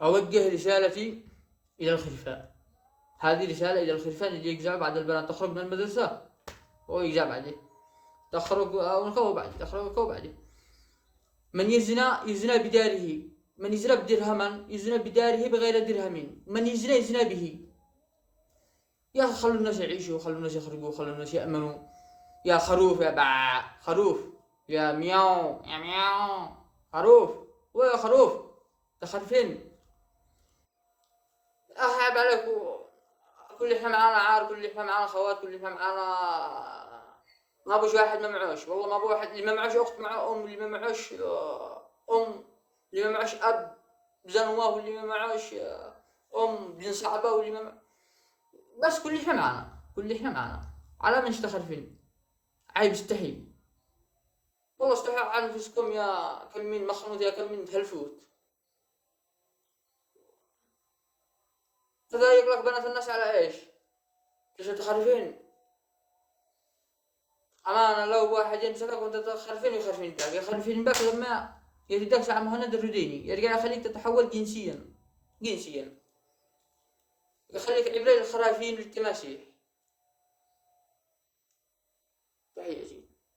أوجه رسالتي إلى الخلفاء. هذه رسالة إلى الخلفاء اللي يجزع بعد البنات تخرج من المدرسة ويجزع بعدين تخرج ونخو بعد تخرج بعدين. من يزنى بداره، من يزنى بدرهما يزنى بداره بغير درهم، من يزنى به. يا أخي خلوا الناس يعيشوا، خلوا الناس يخرجوا، خلوا الناس يأمنوا. يا خروف يا باع خروف، يا مياو يا مياو خروف، ويا خروف تخرفين أحب عليك. كل احنا معانا عار، كل احنا معانا خوات، كل احنا معانا ما بوش واحد ما معوش، والله ما بو واحد اللي ما معوش اخت مع ام، اللي ما معوش ام، اللي ما معوش اب زنواه، واللي ما معوش ام بن صعبه، واللي ما بس كل احنا معانا، كل احنا معانا. على من تخرفين؟ عيب استحي، والله استحي على انفسكم يا كم من مخنوط، يا كم من تهلفوت. تضايق لك بنات الناس على ايش؟ ايش تخرفين؟ أمانة لو واحد يمسكك وأنت تخرفين يخرفين باك، يخرفين باك لما يريدك ساعة مهند الرديني يرجع يخليك تتحول جنسيا، جنسيا يخليك عبرة للخرافين والتماسيح.